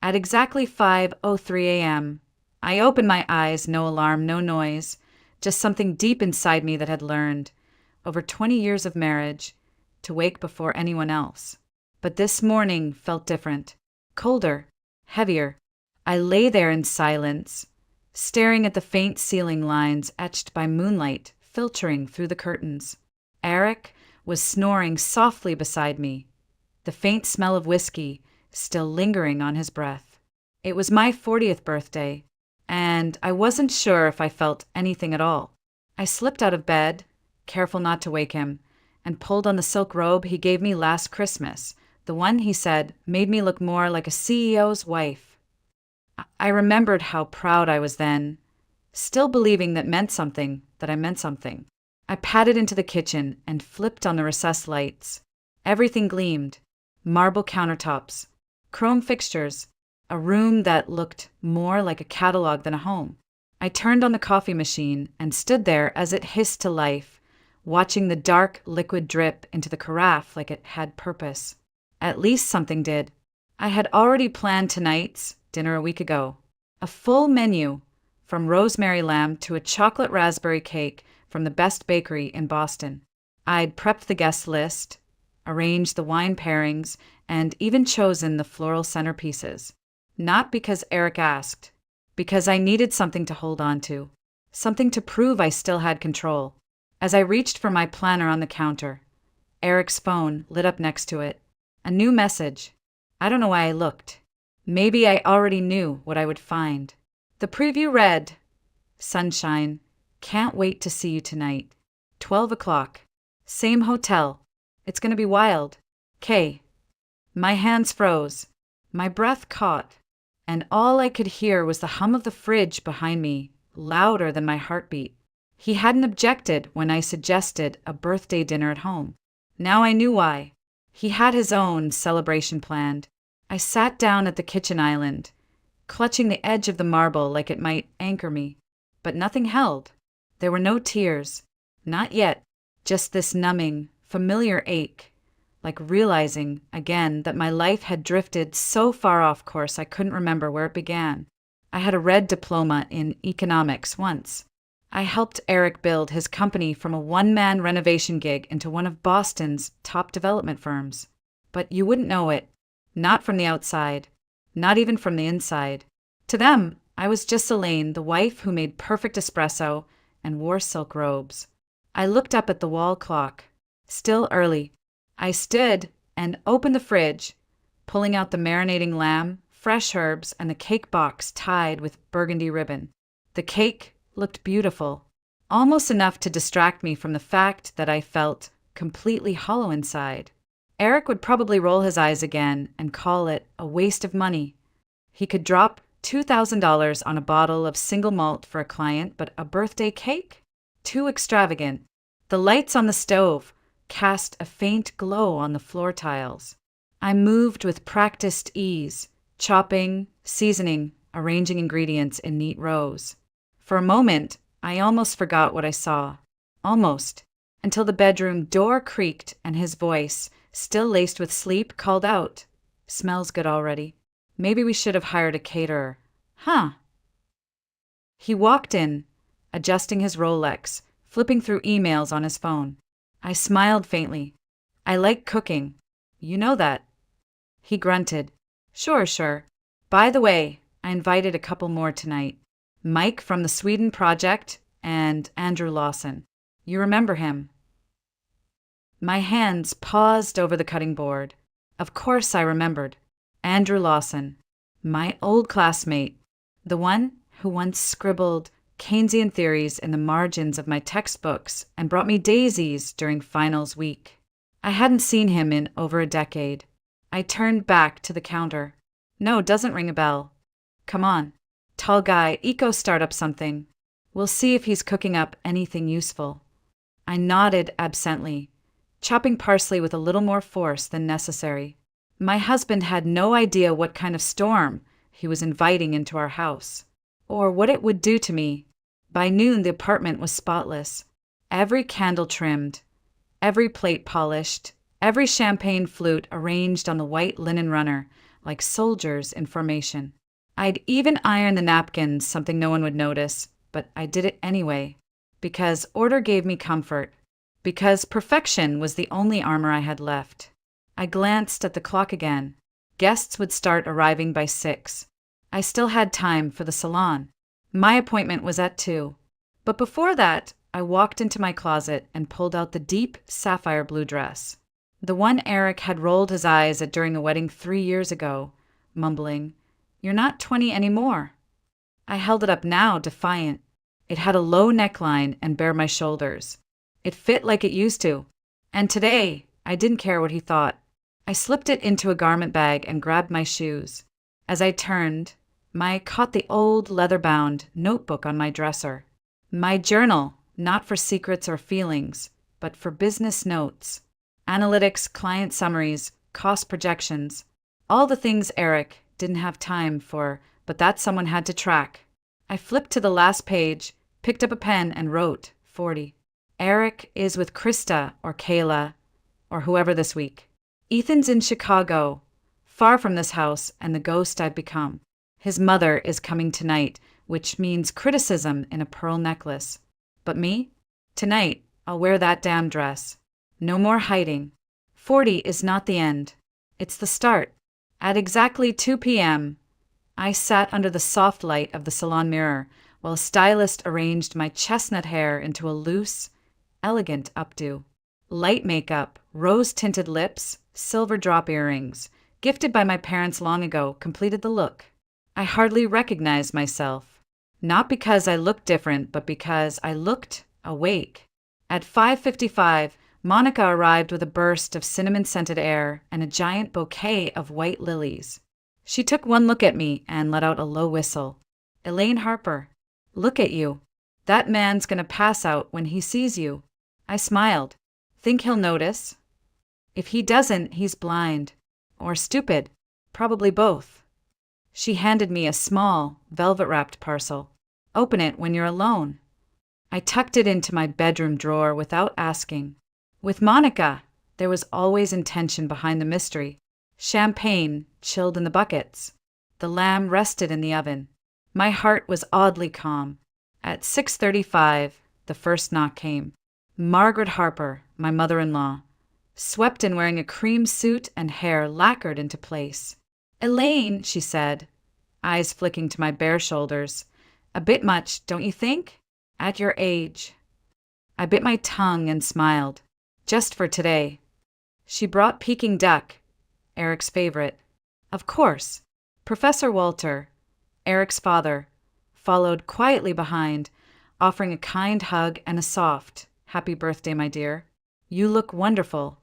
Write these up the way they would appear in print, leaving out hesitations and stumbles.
At exactly 5:03 a.m., I opened my eyes, no alarm, no noise, just something deep inside me that had learned, over 20 years of marriage, to wake before anyone else. But this morning felt different, colder, heavier. I lay there in silence, staring at the faint ceiling lines etched by moonlight filtering through the curtains. Eric was snoring softly beside me, the faint smell of whiskey still lingering on his breath. It was my 40th birthday, and I wasn't sure if I felt anything at all. I slipped out of bed, careful not to wake him, and pulled on the silk robe he gave me last Christmas, the one he said made me look more like a CEO's wife. I remembered how proud I was then, still believing that I meant something. I padded into the kitchen and flipped on the recessed lights. Everything gleamed: marble countertops, chrome fixtures, a room that looked more like a catalog than a home. I turned on the coffee machine and stood there as it hissed to life, watching the dark liquid drip into the carafe like it had purpose. At least something did. I had already planned tonight's dinner a week ago. A full menu, from rosemary lamb to a chocolate raspberry cake from the best bakery in Boston. I'd prepped the guest list, arranged the wine pairings, and even chosen the floral centerpieces. Not because Eric asked, because I needed something to hold on to, something to prove I still had control. As I reached for my planner on the counter, Eric's phone lit up next to it. A new message. I don't know why I looked. Maybe I already knew what I would find. The preview read, "Sunshine, can't wait to see you tonight. 12 o'clock. Same hotel. It's gonna be wild. K." My hands froze. My breath caught. And all I could hear was the hum of the fridge behind me, louder than my heartbeat. He hadn't objected when I suggested a birthday dinner at home. Now I knew why. He had his own celebration planned. I sat down at the kitchen island, clutching the edge of the marble like it might anchor me. But nothing held. There were no tears. Not yet. Just this numbing, familiar ache, like realizing, again, that my life had drifted so far off course I couldn't remember where it began. I had a red diploma in economics once. I helped Eric build his company from a one-man renovation gig into one of Boston's top development firms. But you wouldn't know it. Not from the outside. Not even from the inside. To them, I was just Elaine, the wife who made perfect espresso and wore silk robes. I looked up at the wall clock. Still early. I stood and opened the fridge, pulling out the marinating lamb, fresh herbs, and the cake box tied with burgundy ribbon. The cake looked beautiful, almost enough to distract me from the fact that I felt completely hollow inside. Eric would probably roll his eyes again and call it a waste of money. He could drop $2,000 on a bottle of single malt for a client, but a birthday cake? Too extravagant. The lights on the stove cast a faint glow on the floor tiles. I moved with practiced ease, chopping, seasoning, arranging ingredients in neat rows. For a moment, I almost forgot what I saw. Almost. Until the bedroom door creaked and his voice, still laced with sleep, called out, "Smells good already. Maybe we should have hired a caterer." Huh. He walked in, adjusting his Rolex, flipping through emails on his phone. I smiled faintly. "I like cooking. You know that." He grunted. Sure. By the way, I invited a couple more tonight. Mike from the Sweden Project and Andrew Lawson. You remember him?" My hands paused over the cutting board. Of course I remembered. Andrew Lawson, my old classmate, the one who once scribbled Keynesian theories in the margins of my textbooks and brought me daisies during finals week. I hadn't seen him in over a decade. I turned back to the counter. No, doesn't ring a bell. Come on. Tall guy, eco startup something. We'll see if he's cooking up anything useful. I nodded absently, chopping parsley with a little more force than necessary. My husband had no idea what kind of storm he was inviting into our house, or what it would do to me. By noon, the apartment was spotless. Every candle trimmed, every plate polished, every champagne flute arranged on the white linen runner, like soldiers in formation. I'd even iron the napkins, something no one would notice, but I did it anyway. Because order gave me comfort. Because perfection was the only armor I had left. I glanced at the clock again. Guests would start arriving by 6. I still had time for the salon. My appointment was at 2. But before that, I walked into my closet and pulled out the deep sapphire blue dress. The one Eric had rolled his eyes at during the wedding 3 years ago, mumbling, "You're not 20 anymore." I held it up now, defiant. It had a low neckline and bare my shoulders. It fit like it used to. And today, I didn't care what he thought. I slipped it into a garment bag and grabbed my shoes. As I turned, I caught the old leather-bound notebook on my dresser. My journal, not for secrets or feelings, but for business notes. Analytics, client summaries, cost projections. All the things Eric didn't have time for, but that someone had to track. I flipped to the last page, picked up a pen, and wrote 40. Eric is with Krista or Kayla or whoever this week. Ethan's in Chicago, far from this house and the ghost I've become. His mother is coming tonight, which means criticism in a pearl necklace. But me? Tonight, I'll wear that damn dress. No more hiding. 40 is not the end. It's the start. At exactly 2 p.m., I sat under the soft light of the salon mirror while a stylist arranged my chestnut hair into a loose, elegant updo. Light makeup, rose-tinted lips, silver drop earrings, gifted by my parents long ago, completed the look. I hardly recognized myself. Not because I looked different, but because I looked awake. At 5:55, Monica arrived with a burst of cinnamon-scented air and a giant bouquet of white lilies. She took one look at me and let out a low whistle. "Elaine Harper, look at you. That man's gonna pass out when he sees you." I smiled. "Think he'll notice?" "If he doesn't, he's blind. Or stupid. Probably both." She handed me a small, velvet-wrapped parcel. "Open it when you're alone." I tucked it into my bedroom drawer without asking. With Monica, there was always intention behind the mystery. Champagne chilled in the buckets. The lamb rested in the oven. My heart was oddly calm. At 6:35, the first knock came. Margaret Harper, my mother-in-law, swept in wearing a cream suit and hair lacquered into place. "Elaine," she said, eyes flicking to my bare shoulders. "A bit much, don't you think? At your age." I bit my tongue and smiled. Just for today. She brought Peking duck, Eric's favorite. Of course. Professor Walter, Eric's father, followed quietly behind, offering a kind hug and a soft, "Happy birthday, my dear. You look wonderful."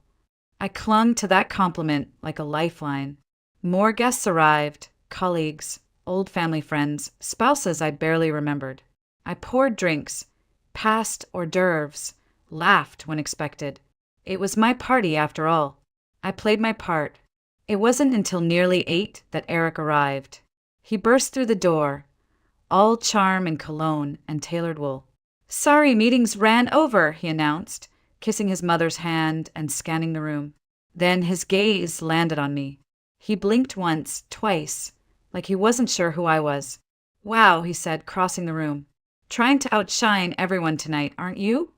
I clung to that compliment like a lifeline. More guests arrived, colleagues, old family friends, spouses I barely remembered. I poured drinks, passed hors d'oeuvres, laughed when expected. It was my party after all. I played my part. It wasn't until nearly 8 that Eric arrived. He burst through the door, all charm and cologne and tailored wool. "Sorry, meetings ran over," he announced, kissing his mother's hand and scanning the room. Then his gaze landed on me. He blinked once, twice, like he wasn't sure who I was. "Wow," he said, crossing the room. "Trying to outshine everyone tonight, aren't you?"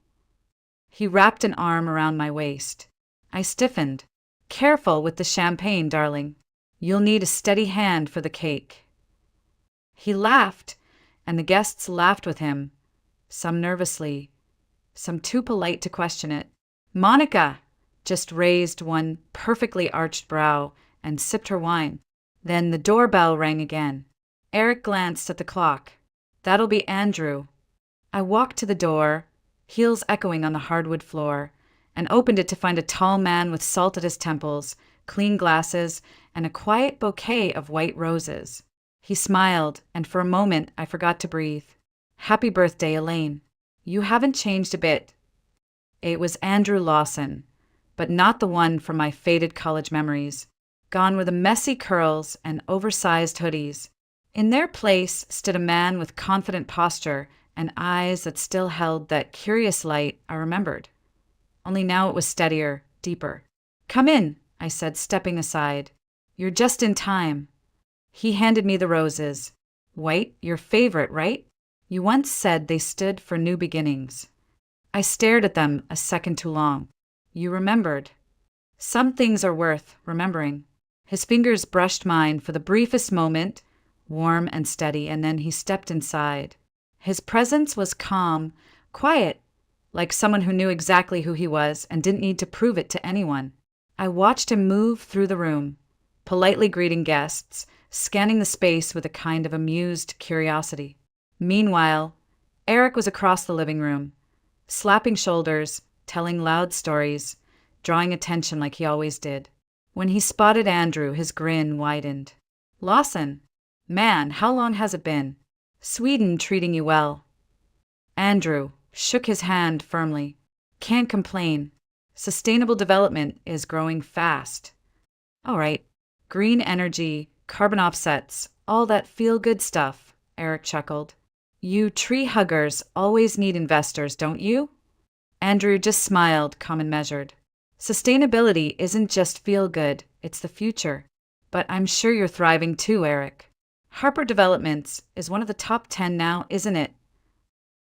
He wrapped an arm around my waist. I stiffened. "Careful with the champagne, darling. You'll need a steady hand for the cake." He laughed, and the guests laughed with him, some nervously, some too polite to question it. Monica just raised one perfectly arched brow and sipped her wine. Then the doorbell rang again. Eric glanced at the clock. "That'll be Andrew." I walked to the door, heels echoing on the hardwood floor, and opened it to find a tall man with salt at his temples, clean glasses, and a quiet bouquet of white roses. He smiled, and for a moment I forgot to breathe. "Happy birthday, Elaine. You haven't changed a bit." It was Andrew Lawson, but not the one from my faded college memories. Gone were the messy curls and oversized hoodies. In their place stood a man with confident posture and eyes that still held that curious light I remembered. Only now it was steadier, deeper. "Come in," I said, stepping aside. You're just in time. He handed me the roses. White, your favorite, right? You once said they stood for new beginnings. I stared at them a second too long. You remembered. Some things are worth remembering. His fingers brushed mine for the briefest moment, warm and steady, and then he stepped inside. His presence was calm, quiet, like someone who knew exactly who he was and didn't need to prove it to anyone. I watched him move through the room, politely greeting guests, scanning the space with a kind of amused curiosity. Meanwhile, Eric was across the living room, slapping shoulders, telling loud stories, drawing attention like he always did. When he spotted Andrew, his grin widened. Lawson, man, how long has it been? Sweden treating you well. Andrew shook his hand firmly. Can't complain. Sustainable development is growing fast. All right, green energy, carbon offsets, all that feel-good stuff, Eric chuckled. You tree huggers always need investors, don't you? Andrew just smiled, calm and measured. Sustainability isn't just feel-good, it's the future. But I'm sure you're thriving too, Eric. Harper Developments is one of the top 10 now, isn't it?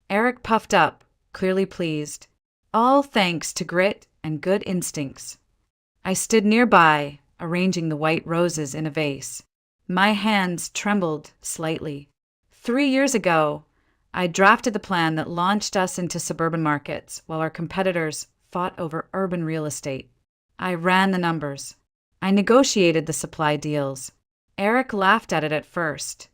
Eric puffed up, clearly pleased. All thanks to grit and good instincts. I stood nearby, arranging the white roses in a vase. My hands trembled slightly. 3 years ago, I drafted the plan that launched us into suburban markets while our competitors fought over urban real estate. I ran the numbers. I negotiated the supply deals. Eric laughed at it at first,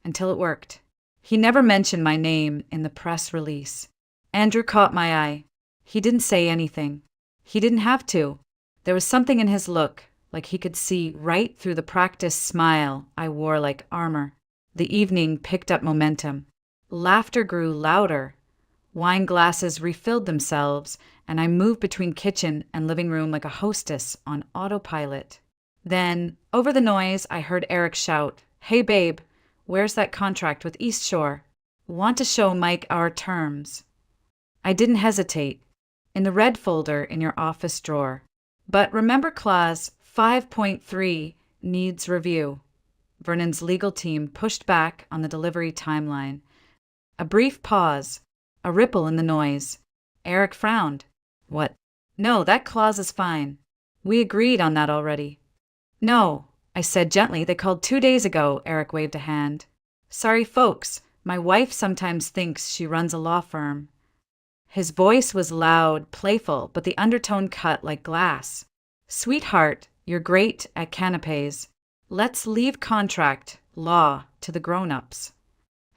until it worked. He never mentioned my name in the press release. Andrew caught my eye. He didn't say anything. He didn't have to. There was something in his look, like he could see right through the practiced smile I wore like armor. The evening picked up momentum. Laughter grew louder. Wine glasses refilled themselves, and I moved between kitchen and living room like a hostess on autopilot. Then, over the noise, I heard Eric shout, Hey babe, where's that contract with East Shore? Want to show Mike our terms. I didn't hesitate. In the red folder in your office drawer. But remember clause 5.3 needs review. Vernon's legal team pushed back on the delivery timeline. A brief pause, a ripple in the noise. Eric frowned. What? No, that clause is fine. We agreed on that already. No, I said gently. They called 2 days ago, Eric waved a hand. Sorry, folks. My wife sometimes thinks she runs a law firm. His voice was loud, playful, but the undertone cut like glass. Sweetheart, you're great at canapes. Let's leave contract, law, to the grown-ups.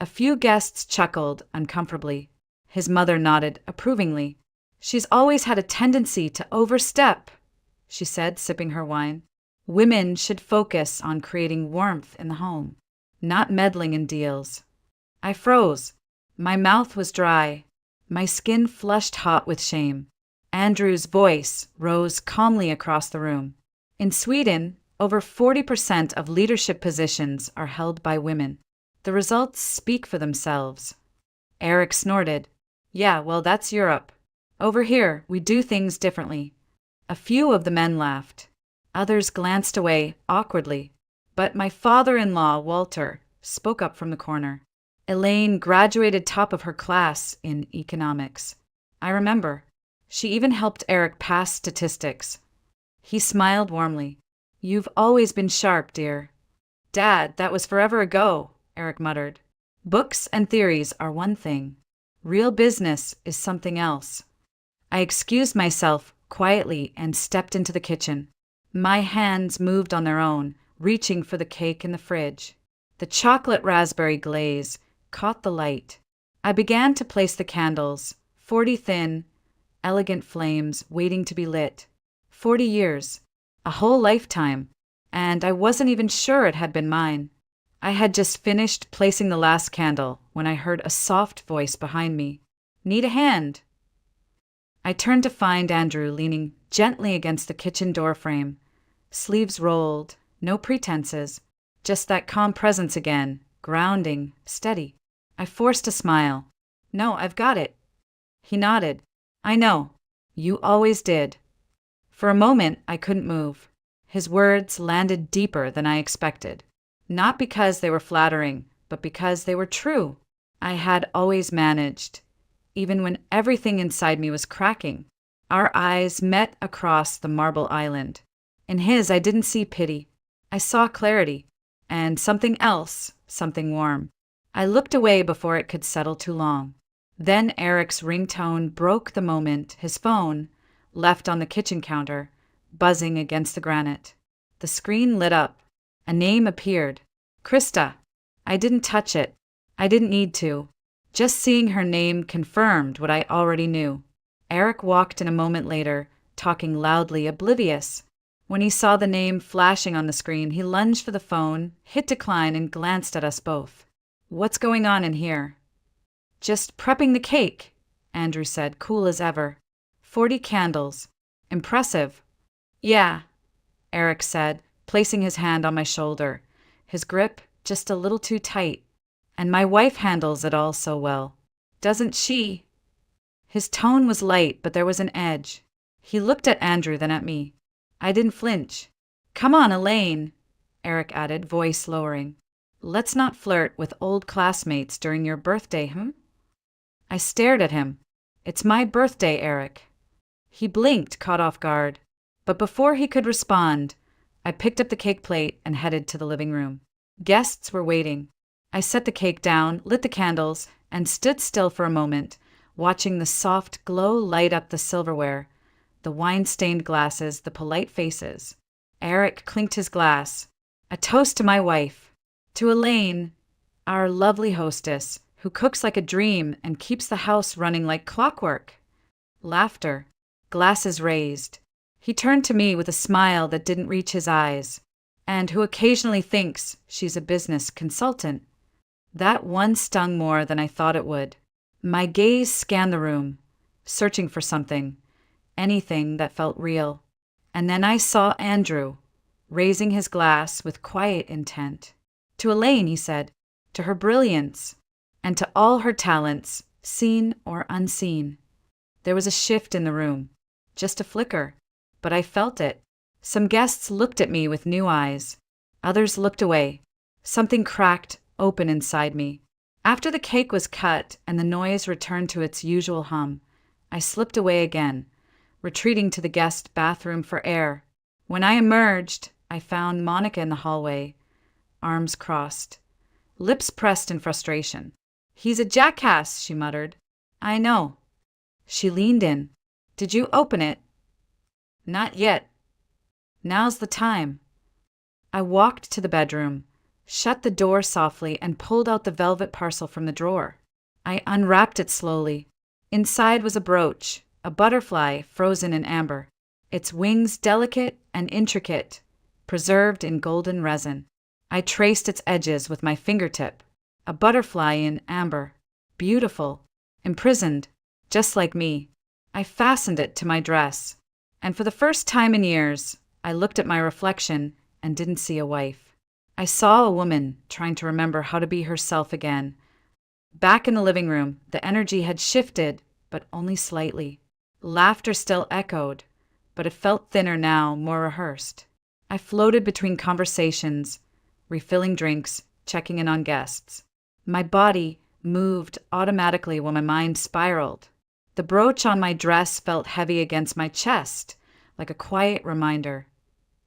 A few guests chuckled uncomfortably. His mother nodded approvingly. She's always had a tendency to overstep, she said, sipping her wine. Women should focus on creating warmth in the home, not meddling in deals. I froze. My mouth was dry. My skin flushed hot with shame. Andrew's voice rose calmly across the room. In Sweden, over 40% of leadership positions are held by women. The results speak for themselves. Eric snorted. Yeah, well, that's Europe. Over here, we do things differently. A few of the men laughed. Others glanced away awkwardly. But my father-in-law, Walter, spoke up from the corner. Elaine graduated top of her class in economics. I remember. She even helped Eric pass statistics. He smiled warmly. You've always been sharp, dear. Dad, that was forever ago, Eric muttered. Books and theories are one thing. Real business is something else. I excused myself quietly and stepped into the kitchen. My hands moved on their own, reaching for the cake in the fridge. The chocolate raspberry glaze caught the light. I began to place the candles, 40 thin, elegant flames waiting to be lit. 40 years, a whole lifetime, and I wasn't even sure it had been mine. I had just finished placing the last candle when I heard a soft voice behind me. Need a hand? I turned to find Andrew leaning gently against the kitchen door frame. Sleeves rolled, no pretenses, just that calm presence again, grounding, steady. I forced a smile. No, I've got it. He nodded. I know. You always did. For a moment, I couldn't move. His words landed deeper than I expected. Not because they were flattering, but because they were true. I had always managed, even when everything inside me was cracking. Our eyes met across the marble island. In his, I didn't see pity. I saw clarity. And something else, something warm. I looked away before it could settle too long. Then Eric's ringtone broke the moment, his phone, left on the kitchen counter, buzzing against the granite. The screen lit up. A name appeared. Krista. I didn't touch it. I didn't need to. Just seeing her name confirmed what I already knew. Eric walked in a moment later, talking loudly, oblivious. When he saw the name flashing on the screen, he lunged for the phone, hit decline, and glanced at us both. "What's going on in here?" "Just prepping the cake," Andrew said, cool as ever. 40 candles. Impressive. "Yeah," Eric said, placing his hand on my shoulder, his grip just a little too tight. "And my wife handles it all so well. Doesn't she?" His tone was light, but there was an edge. He looked at Andrew, then at me. I didn't flinch. "Come on, Elaine," Eric added, voice lowering. "Let's not flirt with old classmates during your birthday, I stared at him. "It's my birthday, Eric." He blinked, caught off guard. But before he could respond, I picked up the cake plate and headed to the living room. Guests were waiting. I set the cake down, lit the candles, and stood still for a moment, watching the soft glow light up the silverware, the wine-stained glasses, the polite faces. Eric clinked his glass. "A toast to my wife. To Elaine, our lovely hostess, who cooks like a dream and keeps the house running like clockwork." Laughter. Glasses raised. He turned to me with a smile that didn't reach his eyes. "And who occasionally thinks she's a business consultant." That one stung more than I thought it would. My gaze scanned the room, searching for something, anything that felt real. And then I saw Andrew, raising his glass with quiet intent. "To Elaine," he said, "to her brilliance, and to all her talents, seen or unseen." There was a shift in the room, just a flicker, but I felt it. Some guests looked at me with new eyes. Others looked away. Something cracked open inside me. After the cake was cut and the noise returned to its usual hum, I slipped away again, retreating to the guest bathroom for air. When I emerged, I found Monica in the hallway, arms crossed, lips pressed in frustration. "He's a jackass," she muttered. "I know." She leaned in. "Did you open it?" "Not yet." "Now's the time." I walked to the bedroom, shut the door softly, and pulled out the velvet parcel from the drawer. I unwrapped it slowly. Inside was a brooch, a butterfly frozen in amber, its wings delicate and intricate, preserved in golden resin. I traced its edges with my fingertip. A butterfly in amber, beautiful, imprisoned, just like me. I fastened it to my dress, and for the first time in years, I looked at my reflection and didn't see a wife. I saw a woman trying to remember how to be herself again. Back in the living room, the energy had shifted, but only slightly. Laughter still echoed, but it felt thinner now, more rehearsed. I floated between conversations, refilling drinks, checking in on guests. My body moved automatically while my mind spiraled. The brooch on my dress felt heavy against my chest, like a quiet reminder.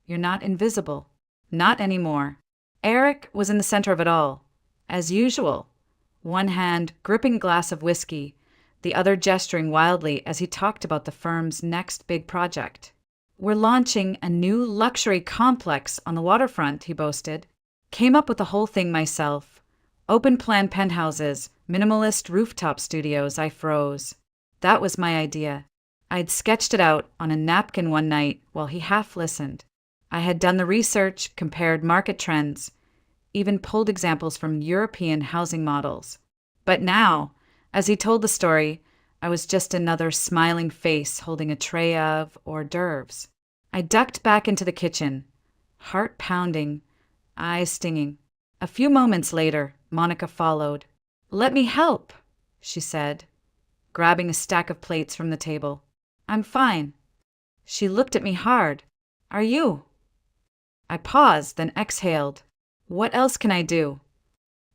You're not invisible. Not anymore. Eric was in the center of it all, as usual. One hand gripping a glass of whiskey, the other gesturing wildly as he talked about the firm's next big project. "We're launching a new luxury complex on the waterfront," he boasted. "Came up with the whole thing myself. Open-plan penthouses, minimalist rooftop studios." I froze. That was my idea. I'd sketched it out on a napkin one night while he half listened. I had done the research, compared market trends, even pulled examples from European housing models. But now, as he told the story, I was just another smiling face holding a tray of hors d'oeuvres. I ducked back into the kitchen, heart pounding, eyes stinging. A few moments later, Monica followed. "Let me help," she said, grabbing a stack of plates from the table. "I'm fine." She looked at me hard. "Are you?" I paused, then exhaled. What else can I do?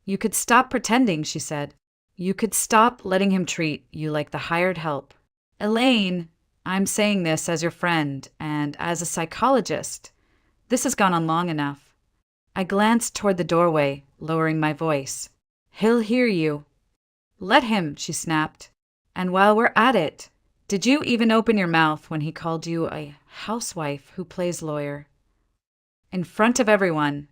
You could stop pretending, she said. You could stop letting him treat you like the hired help. Elaine, I'm saying this as your friend and as a psychologist. This has gone on long enough. I glanced toward the doorway, lowering my voice. He'll hear you. Let him, she snapped. And while we're at it, did you even open your mouth when he called you a housewife who plays lawyer? In front of everyone.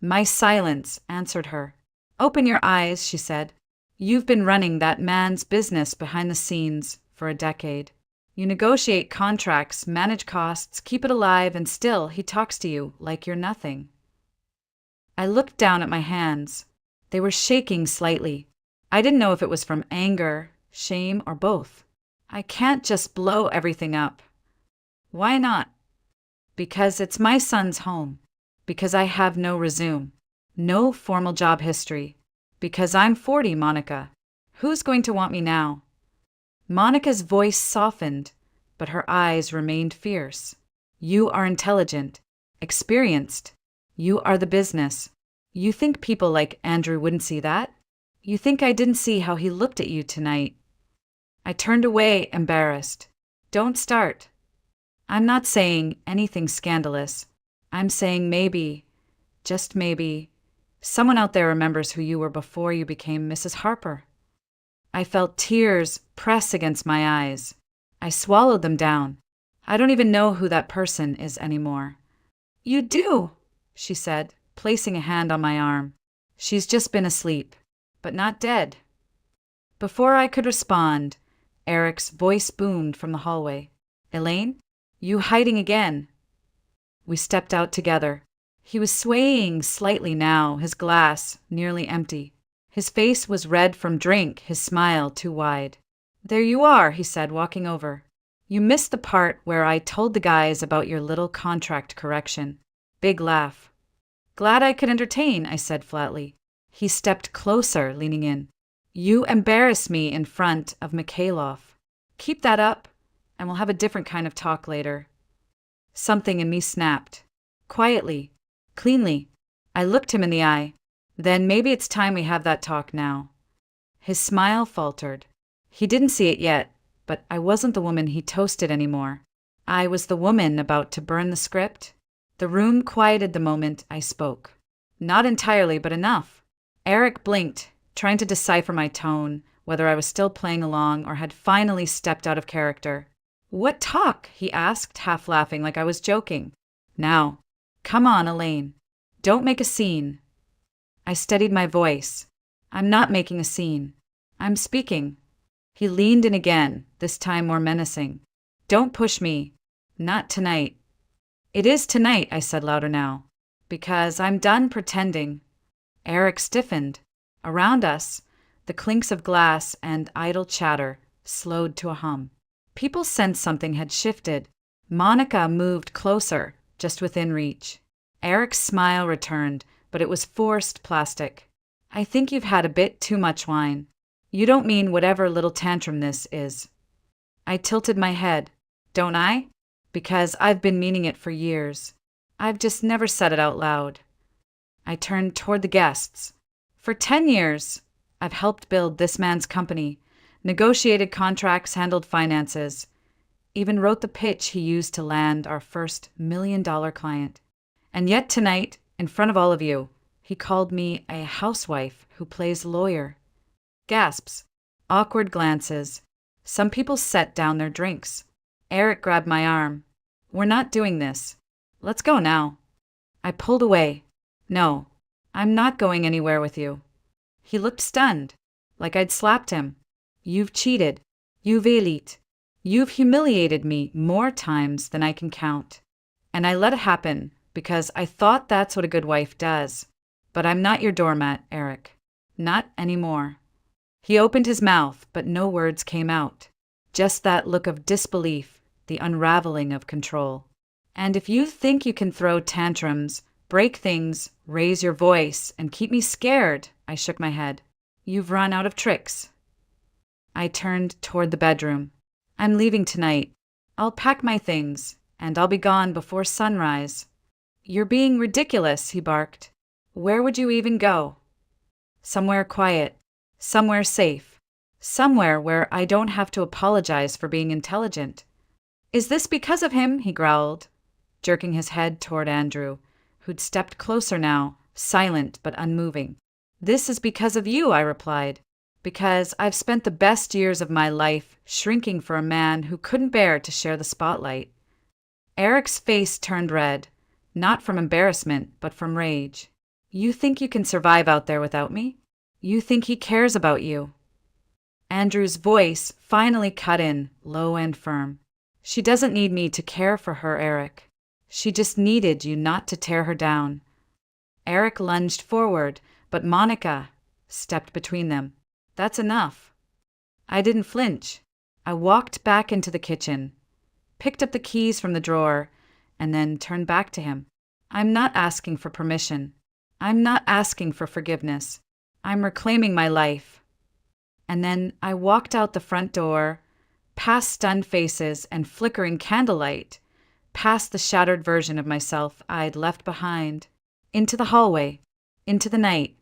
My silence answered her. Open your eyes, she said. You've been running that man's business behind the scenes for a decade. You negotiate contracts, manage costs, keep it alive, and still he talks to you like you're nothing. I looked down at my hands. They were shaking slightly. I didn't know if it was from anger, shame, or both. I can't just blow everything up. Why not? Because it's my son's home. Because I have no resume. No formal job history. Because I'm 40, Monica. Who's going to want me now? Monica's voice softened, but her eyes remained fierce. You are intelligent, experienced. You are the business. You think people like Andrew wouldn't see that? You think I didn't see how he looked at you tonight? I turned away, embarrassed. Don't start. I'm not saying anything scandalous. I'm saying maybe, just maybe, someone out there remembers who you were before you became Mrs. Harper. I felt tears press against my eyes. I swallowed them down. I don't even know who that person is anymore. You do, she said, placing a hand on my arm. She's just been asleep, but not dead. Before I could respond, Eric's voice boomed from the hallway. Elaine, you hiding again? We stepped out together. He was swaying slightly now, his glass nearly empty. His face was red from drink, his smile too wide. There you are, he said, walking over. You missed the part where I told the guys about your little contract correction. Big laugh. Glad I could entertain, I said flatly. He stepped closer, leaning in. You embarrass me in front of Mikhailov. Keep that up, and we'll have a different kind of talk later. Something in me snapped. Quietly, cleanly. I looked him in the eye. Then maybe it's time we have that talk now. His smile faltered. He didn't see it yet, but I wasn't the woman he toasted anymore. I was the woman about to burn the script. The room quieted the moment I spoke. Not entirely, but enough. Eric blinked, trying to decipher my tone, whether I was still playing along or had finally stepped out of character. What talk? He asked, half laughing like I was joking. Now, come on, Elaine. Don't make a scene. I steadied my voice. I'm not making a scene. I'm speaking. He leaned in again, this time more menacing. Don't push me. Not tonight. It is tonight, I said louder now. Because I'm done pretending. Eric stiffened. Around us, the clinks of glass and idle chatter slowed to a hum. People sensed something had shifted. Monica moved closer, just within reach. Eric's smile returned, but it was forced plastic. I think you've had a bit too much wine. You don't mean whatever little tantrum this is. I tilted my head. Don't I? Because I've been meaning it for years. I've just never said it out loud. I turned toward the guests. For 10 years, I've helped build this man's company, negotiated contracts, handled finances, even wrote the pitch he used to land our first $1 million client. And yet tonight, in front of all of you, he called me a housewife who plays lawyer. Gasps. Awkward glances. Some people set down their drinks. Eric grabbed my arm. We're not doing this. Let's go now. I pulled away. No, I'm not going anywhere with you. He looked stunned, like I'd slapped him. You've cheated. You've elite. You've humiliated me more times than I can count. And I let it happen because I thought that's what a good wife does. But I'm not your doormat, Eric. Not anymore. He opened his mouth, but no words came out. Just that look of disbelief, the unraveling of control. And if you think you can throw tantrums, break things, raise your voice, and keep me scared, I shook my head. You've run out of tricks. I turned toward the bedroom. I'm leaving tonight. I'll pack my things, and I'll be gone before sunrise. You're being ridiculous, he barked. Where would you even go? Somewhere quiet, somewhere safe, somewhere where I don't have to apologize for being intelligent. Is this because of him? He growled, jerking his head toward Andrew, who'd stepped closer now, silent but unmoving. This is because of you, I replied, because I've spent the best years of my life shrinking for a man who couldn't bear to share the spotlight. Eric's face turned red, not from embarrassment, but from rage. You think you can survive out there without me? You think he cares about you? Andrew's voice finally cut in, low and firm. She doesn't need me to care for her, Eric. She just needed you not to tear her down. Eric lunged forward, but Monica stepped between them. That's enough. I didn't flinch. I walked back into the kitchen, picked up the keys from the drawer, and then turned back to him. I'm not asking for permission. I'm not asking for forgiveness. I'm reclaiming my life. And then I walked out the front door, past stunned faces and flickering candlelight, past the shattered version of myself I'd left behind, into the hallway, into the night,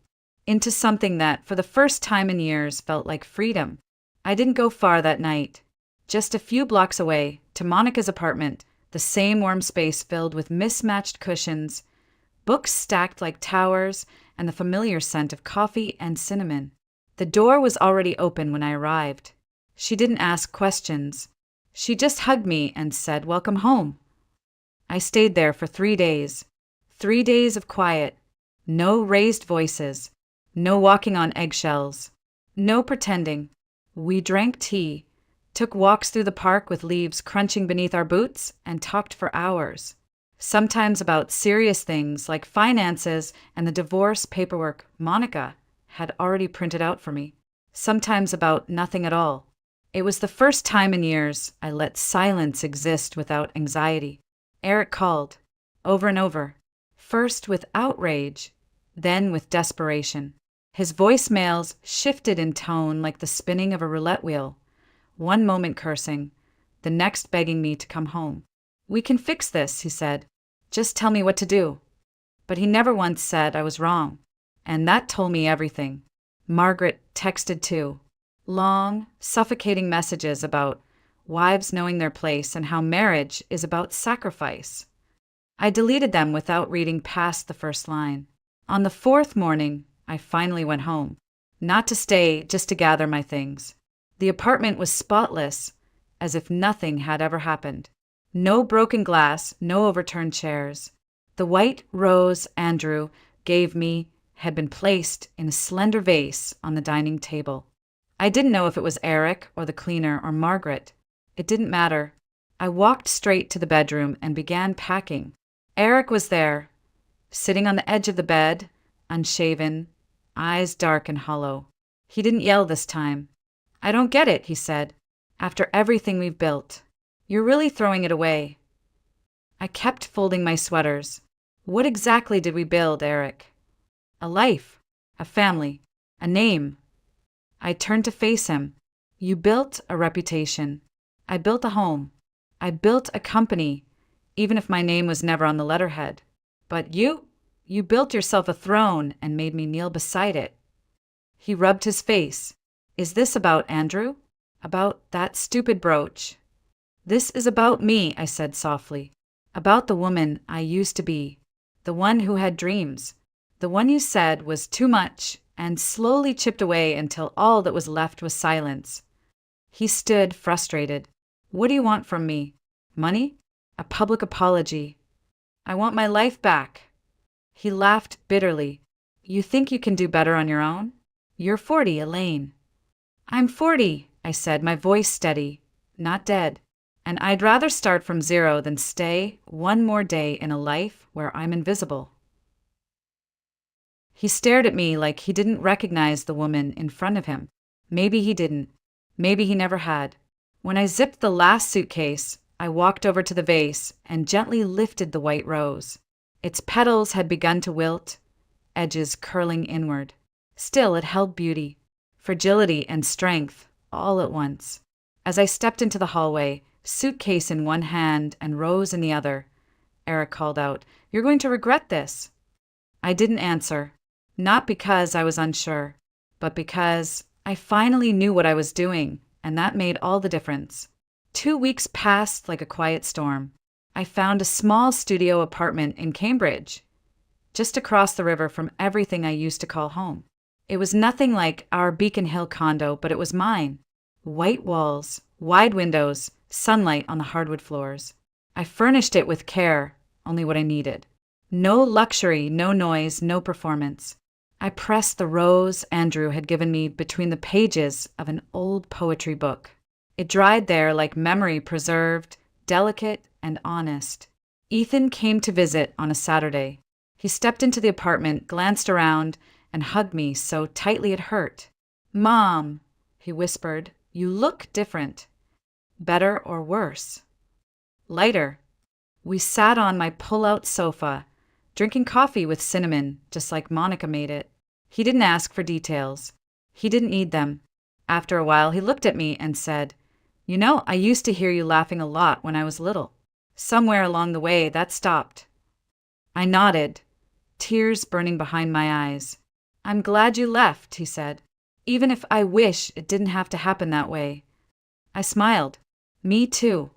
into something that, for the first time in years, felt like freedom. I didn't go far that night. Just a few blocks away, to Monica's apartment, the same warm space filled with mismatched cushions, books stacked like towers, and the familiar scent of coffee and cinnamon. The door was already open when I arrived. She didn't ask questions. She just hugged me and said, "Welcome home." I stayed there for 3 days. 3 days of quiet. No raised voices. No walking on eggshells. No pretending. We drank tea, took walks through the park with leaves crunching beneath our boots, and talked for hours. Sometimes about serious things like finances and the divorce paperwork Monica had already printed out for me. Sometimes about nothing at all. It was the first time in years I let silence exist without anxiety. Eric called, over and over, first with outrage, then with desperation. His voicemails shifted in tone like the spinning of a roulette wheel, one moment cursing, the next begging me to come home. "We can fix this," he said. "Just tell me what to do." But he never once said I was wrong, and that told me everything. Margaret texted too. Long, suffocating messages about wives knowing their place and how marriage is about sacrifice. I deleted them without reading past the first line. On the 4th morning, I finally went home. Not to stay, just to gather my things. The apartment was spotless, as if nothing had ever happened. No broken glass, no overturned chairs. The white rose Andrew gave me had been placed in a slender vase on the dining table. I didn't know if it was Eric or the cleaner or Margaret. It didn't matter. I walked straight to the bedroom and began packing. Eric was there, sitting on the edge of the bed, unshaven, eyes dark and hollow. He didn't yell this time. "I don't get it," he said. "After everything we've built, you're really throwing it away." I kept folding my sweaters. What exactly did we build, Eric? A life, a family, a name. I turned to face him. You built a reputation. I built a home. I built a company, even if my name was never on the letterhead. But you built yourself a throne and made me kneel beside it. He rubbed his face. Is this about Andrew? About that stupid brooch? This is about me, I said softly. About the woman I used to be. The one who had dreams. The one you said was too much and slowly chipped away until all that was left was silence. He stood frustrated. What do you want from me? Money? A public apology? I want my life back. He laughed bitterly. You think you can do better on your own? You're 40, Elaine. I'm 40, I said, my voice steady, not dead. And I'd rather start from zero than stay one more day in a life where I'm invisible. He stared at me like he didn't recognize the woman in front of him. Maybe he didn't. Maybe he never had. When I zipped the last suitcase, I walked over to the vase and gently lifted the white rose. Its petals had begun to wilt, edges curling inward. Still, it held beauty, fragility, and strength all at once. As I stepped into the hallway, suitcase in one hand and rose in the other, Eric called out. "You're going to regret this." I didn't answer. Not because I was unsure, but because I finally knew what I was doing, and that made all the difference. 2 weeks passed like a quiet storm. I found a small studio apartment in Cambridge, just across the river from everything I used to call home. It was nothing like our Beacon Hill condo, but it was mine. White walls, wide windows, sunlight on the hardwood floors. I furnished it with care, only what I needed. No luxury, no noise, no performance. I pressed the rose Andrew had given me between the pages of an old poetry book. It dried there like memory preserved, delicate and honest. Ethan came to visit on a Saturday. He stepped into the apartment, glanced around, and hugged me so tightly it hurt. "Mom," he whispered, "you look different. Better or worse?" "Lighter." We sat on my pull-out sofa, drinking coffee with cinnamon, just like Monica made it. He didn't ask for details. He didn't need them. After a while, he looked at me and said, "You know, I used to hear you laughing a lot when I was little. Somewhere along the way, that stopped." I nodded, tears burning behind my eyes. "I'm glad you left," he said, "even if I wish it didn't have to happen that way." I smiled. Me too.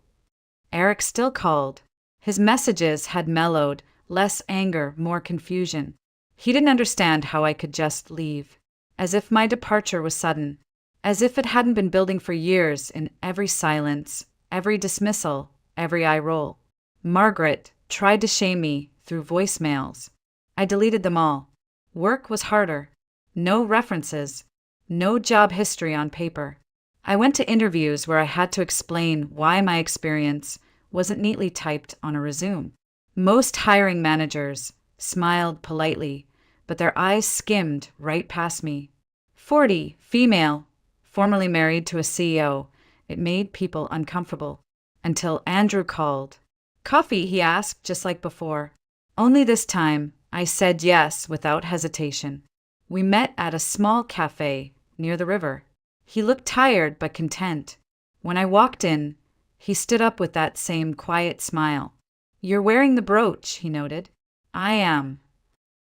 Eric still called. His messages had mellowed, less anger, more confusion. He didn't understand how I could just leave, as if my departure was sudden, as if it hadn't been building for years in every silence, every dismissal, every eye roll. Margaret tried to shame me through voicemails. I deleted them all. Work was harder. No references. No job history on paper. I went to interviews where I had to explain why my experience wasn't neatly typed on a resume. Most hiring managers smiled politely, but their eyes skimmed right past me. 40, female, formerly married to a CEO. It made people uncomfortable. Until Andrew called. "Coffee?" he asked, just like before. Only this time, I said yes without hesitation. We met at a small cafe near the river. He looked tired but content. When I walked in, he stood up with that same quiet smile. "You're wearing the brooch," he noted. "I am."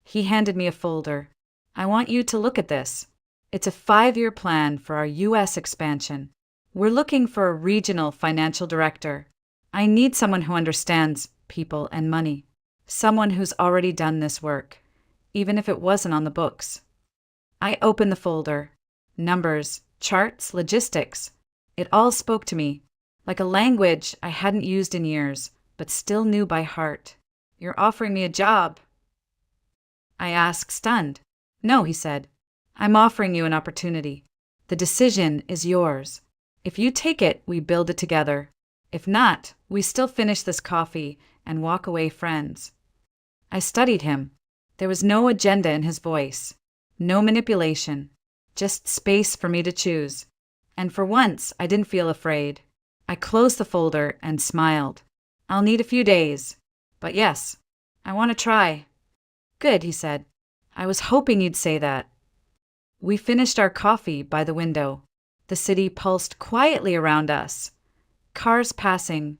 He handed me a folder. "I want you to look at this. It's a 5-year plan for our U.S. expansion. We're looking for a regional financial director. I need someone who understands people and money. Someone who's already done this work, even if it wasn't on the books." I opened the folder. Numbers, charts, logistics. It all spoke to me, like a language I hadn't used in years, but still knew by heart. "You're offering me a job?" I asked, stunned. "No," he said. "I'm offering you an opportunity. The decision is yours. If you take it, we build it together. If not, we still finish this coffee and walk away friends." I studied him. There was no agenda in his voice, no manipulation, just space for me to choose. And for once, I didn't feel afraid. I closed the folder and smiled. "I'll need a few days. But yes, I want to try." "Good," he said. "I was hoping you'd say that." We finished our coffee by the window. The city pulsed quietly around us. Cars passing,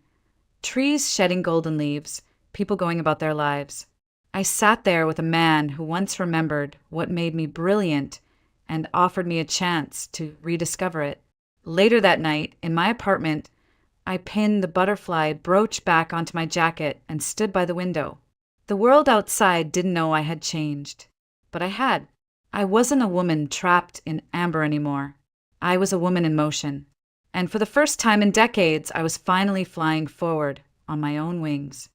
trees shedding golden leaves, people going about their lives. I sat there with a man who once remembered what made me brilliant and offered me a chance to rediscover it. Later that night, in my apartment, I pinned the butterfly brooch back onto my jacket and stood by the window. The world outside didn't know I had changed, but I had. I wasn't a woman trapped in amber anymore. I was a woman in motion. And for the first time in decades, I was finally flying forward on my own wings.